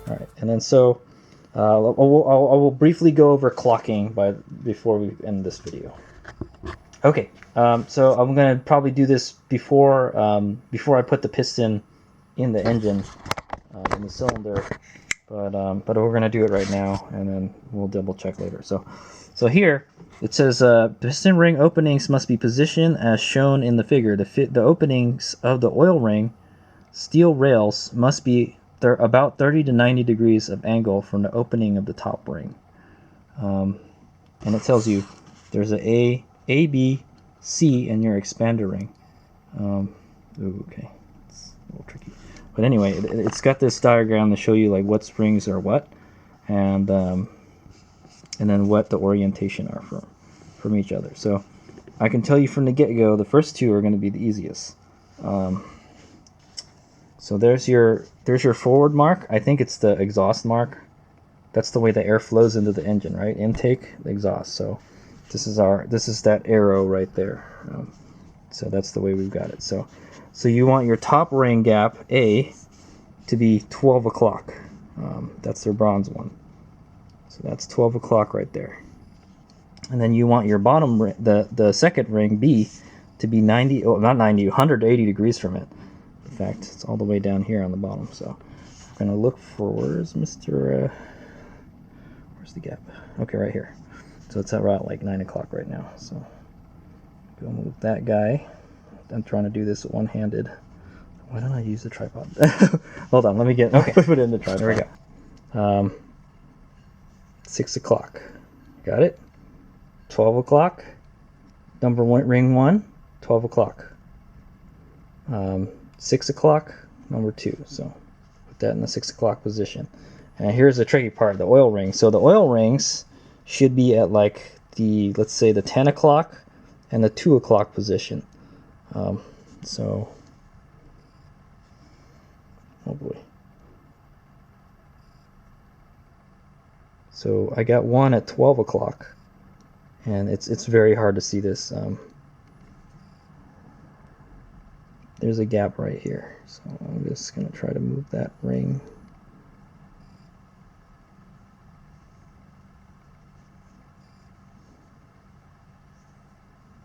All right, and then so I will briefly go over clocking before we end this video. Okay, so I'm gonna probably do this before I put the piston in the engine, in the cylinder, but we're gonna do it right now, and then we'll double check later. So here it says piston ring openings must be positioned as shown in the figure. The openings of the oil ring steel rails must be about 30 to 90 degrees of angle from the opening of the top ring. And it tells you there's A, B, C in your expander ring. Okay, it's a little tricky. But anyway, it's got this diagram to show you like what springs are what, and then what the orientation are from each other. So I can tell you from the get-go, the first two are going to be the easiest. So there's your forward mark. I think it's the exhaust mark. That's the way the air flows into the engine, right? Intake, the exhaust. So this is that arrow right there. So that's the way we've got it. So you want your top ring gap A to be 12 o'clock. That's their bronze one. So that's 12 o'clock right there. And then you want your bottom ring, the second ring B, to be 90, oh, not 90, 180 degrees from it. In fact, it's all the way down here on the bottom. So I'm gonna look for, where's Mr. Where's the gap? Okay, right here. So it's around like 9 o'clock right now. So go move that guy. I'm trying to do this one-handed. Why don't I use the tripod? Hold on, let me get. Okay, put it in the tripod. There we go. 6 o'clock. Got it. 12 o'clock. Number one, ring 1. 12 o'clock. 6 o'clock. Number 2. So put that in the 6 o'clock position. And here's the tricky part: the oil ring. So the oil rings should be at like let's say the 10 o'clock and the 2 o'clock position. So, oh boy. So I got one at 12 o'clock, and it's very hard to see this. There's a gap right here, so I'm just gonna try to move that ring.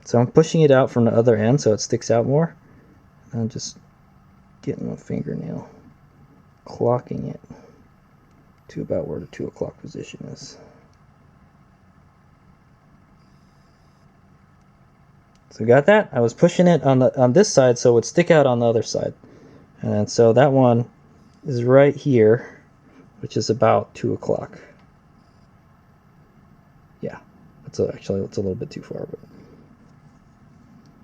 So I'm pushing it out from the other end so it sticks out more. I'm just getting my fingernail, clocking it to about where the 2 o'clock position is. So got that? I was pushing it on this side so it would stick out on the other side. And so that one is right here, which is about 2 o'clock. Yeah, actually it's a little bit too far, but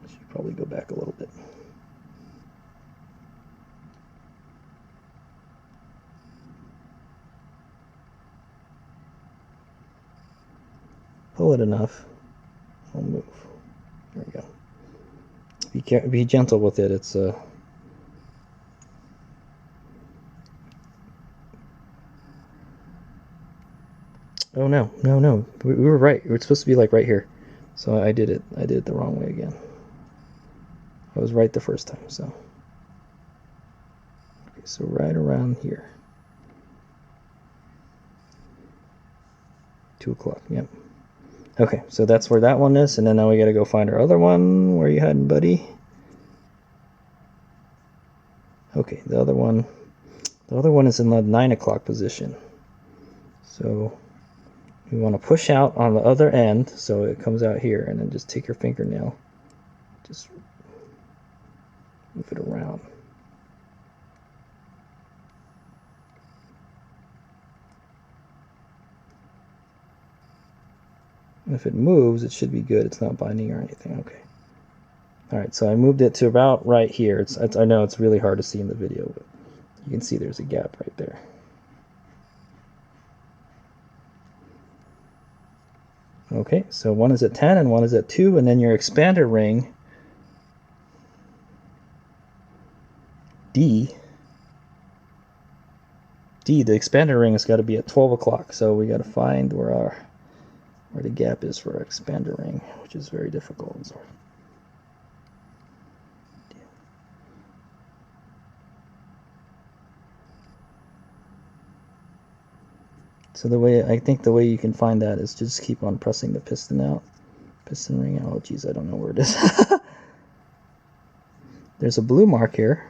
I should probably go back a little bit. Pull it enough. I'll move. There we go. Be gentle with it. It's Oh no. We were right. We were supposed to be like right here. So I did it the wrong way again. I was right the first time, so. Okay, so right around here. 2 o'clock, yep. Okay, so that's where that one is, and then now we gotta go find our other one. Where you hiding, buddy? Okay, the other one is in the 9 o'clock position. So we want to push out on the other end so it comes out here, and then just take your fingernail, just move it around. And if it moves, it should be good. It's not binding or anything. Okay. All right, so I moved it to about right here. I know it's really hard to see in the video, but you can see there's a gap right there. Okay, so one is at 10 and one is at 2, and then your expander ring D, the expander ring has got to be at 12 o'clock. So we got to find where the gap is for our expander ring, which is very difficult. So the way, I think the way you can find that is just keep on pressing the piston out. Piston ring out. Oh geez, I don't know where it is. There's a blue mark here.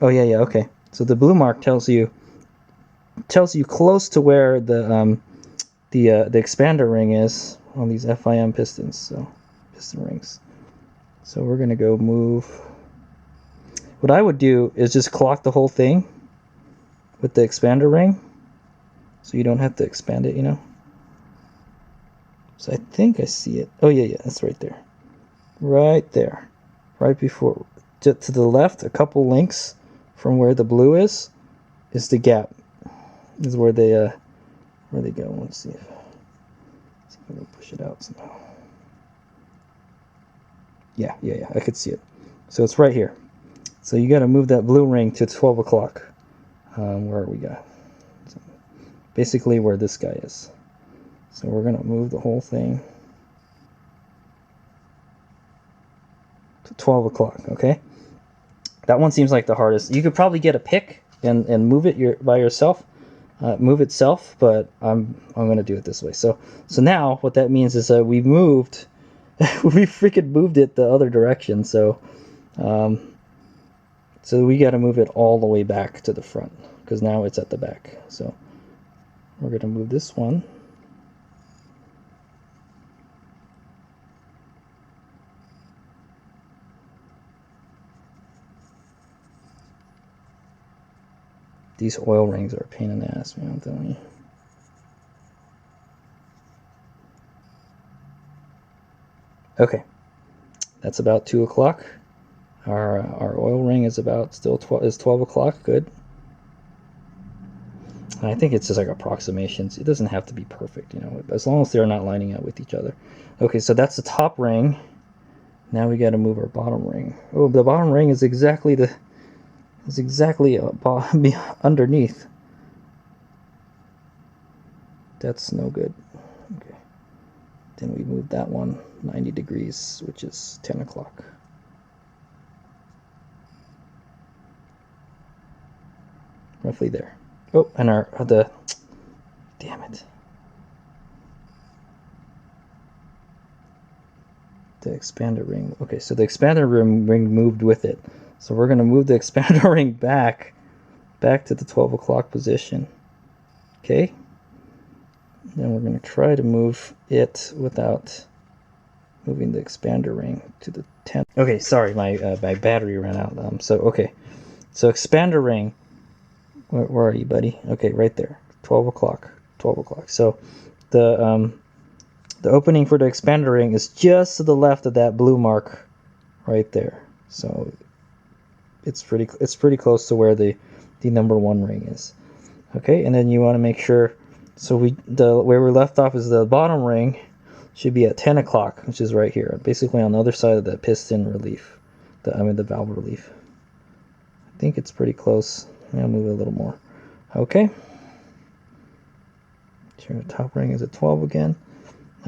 Oh yeah, okay. So the blue mark tells you close to where the expander ring is on these FIM pistons, so piston rings. So we're gonna go move. What I would do is just clock the whole thing with the expander ring, so you don't have to expand it, you know. So I think I see it. Oh yeah, that's right there, right before, to the left, a couple links from where the blue is the gap. Is where they go. Let's see if I can push it out somehow. Yeah, I could see it. So it's right here. So you got to move that blue ring to 12 o'clock. Where we go? So basically where this guy is. So we're gonna move the whole thing to 12 o'clock. Okay. That one seems like the hardest. You could probably get a pick and move it by yourself. Move itself, but I'm gonna do it this way. So now what that means is that we moved, we freaking moved it the other direction. So we got to move it all the way back to the front because now it's at the back. So we're gonna move this one. These oil rings are a pain in the ass, man, I'm telling you. Okay, that's about 2 o'clock. Our oil ring is about still 12 o'clock. Good. And I think it's just like approximations. It doesn't have to be perfect, you know, as long as they're not lining up with each other. Okay, so that's the top ring. Now we got to move our bottom ring. Oh, the bottom ring is exactly underneath. That's no good. Okay. Then we move that one 90 degrees, which is 10 o'clock. Roughly there. Oh, and damn it. The expander ring. Okay, so the expander ring moved with it. So we're going to move the expander ring back to the 12 o'clock position. Okay. Then we're going to try to move it without moving the expander ring to the 10. Okay, sorry, my battery ran out. Okay. So expander ring. Where are you, buddy? Okay, right there. 12 o'clock. 12 o'clock. So the opening for the expander ring is just to the left of that blue mark right there. So it's pretty close to where the number 1 ring is. Okay, and then you want to make sure, so where we left off is the bottom ring should be at 10 o'clock, which is right here, basically on the other side of the piston relief, the valve relief. I think it's pretty close. I'll move it a little more. Okay. Sure, the top ring is at 12 again.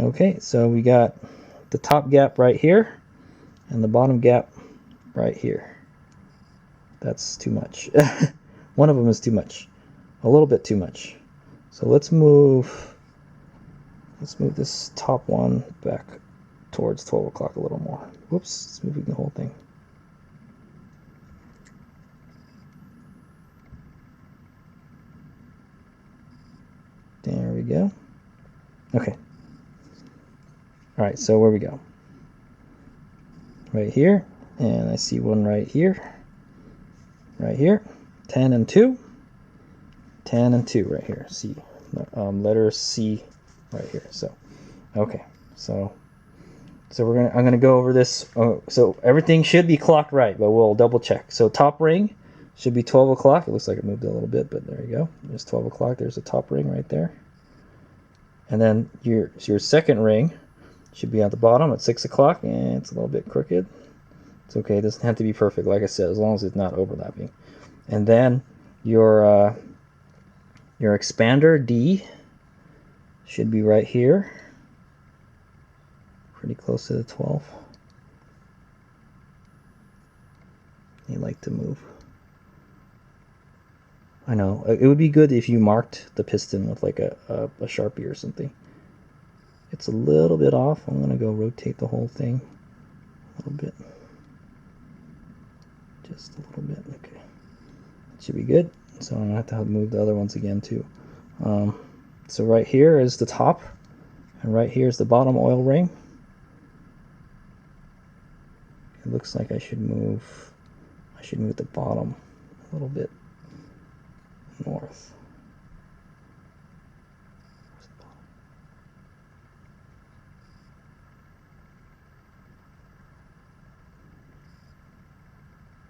Okay, so we got the top gap right here and the bottom gap right here. That's too much. One of them is too much. A little bit too much. So let's move this top one back towards 12 o'clock a little more. Whoops, it's moving the whole thing. There we go. Okay. All right, so where we go? Right here, and I see one right here. Right here, 10 and 2. 10 and 2 right here. C, letter C right here. So, okay. So I'm gonna go over this. So everything should be clocked right, but we'll double check. So top ring should be 12 o'clock. It looks like it moved a little bit, but there you go. There's 12 o'clock. There's a top ring right there. And then your second ring should be at the bottom at 6 o'clock, and it's a little bit crooked. It's okay. It doesn't have to be perfect, like I said, as long as it's not overlapping. And then your expander D should be right here, pretty close to the 12. They like to move. I know. It would be good if you marked the piston with like a Sharpie or something. It's a little bit off. I'm going to go rotate the whole thing a little bit. Just a little bit. Okay. It should be good. So I'm going to have to move the other ones again too. So right here is the top, and right here is the bottom oil ring. It looks like I should move the bottom a little bit north.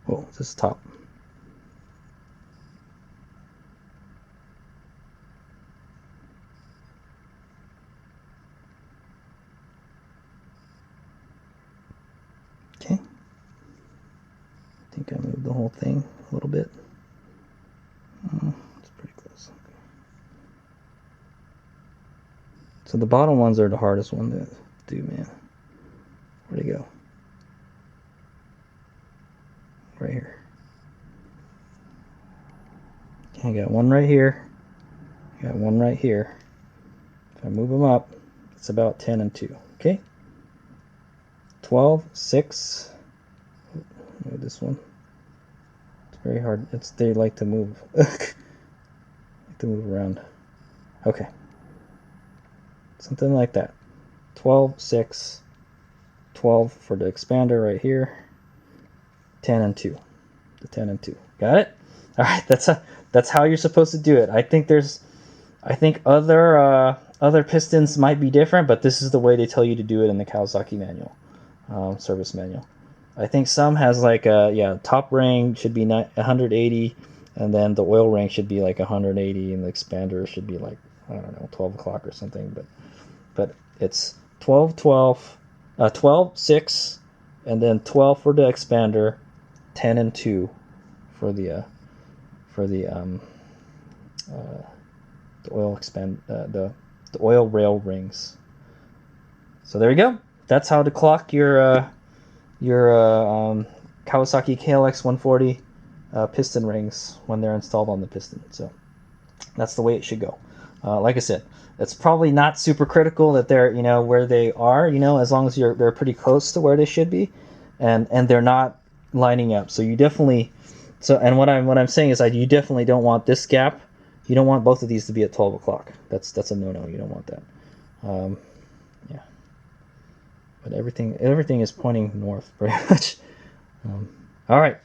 Oh, this is top. Okay. I think I moved the whole thing a little bit. It's pretty close. Okay. So the bottom ones are the hardest one to do, man. Where'd it go? Right here. Okay, I got one right here. I got one right here. If I move them up, it's about 10 and 2. Okay? 12, 6. Move this one. It's very hard. They like to move. Like to move around. Okay. Something like that. 12, 6, 12 for the expander right here. 10 and 2. The 10 and 2. Got it? All right, that's how you're supposed to do it. I think other pistons might be different, but this is the way they tell you to do it in the Kawasaki manual, service manual. I think some has like top ring should be 180, and then the oil ring should be like 180, and the expander should be like, I don't know, 12 o'clock or something. But it's 12, 12, 12, 6, and then 12 for the expander, 10 and 2 for the oil rail rings. So there you go. That's how to clock your Kawasaki KLX140 piston rings when they're installed on the piston. So that's the way it should go. Like I said, it's probably not super critical that they're where they are, as long as they're pretty close to where they should be, and they're not lining up. So you definitely and what I'm saying is you definitely don't want this gap. You don't want both of these to be at 12 o'clock. That's a no-no. You don't want that. Yeah. But everything is pointing north pretty much. All right.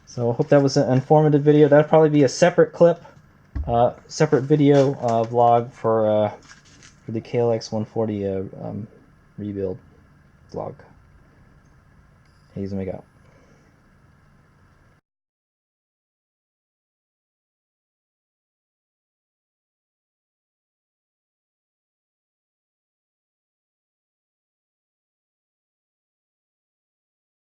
So I hope that was an informative video. That'll probably be a separate clip, separate video vlog for the KLX140 rebuild vlog. He's make out.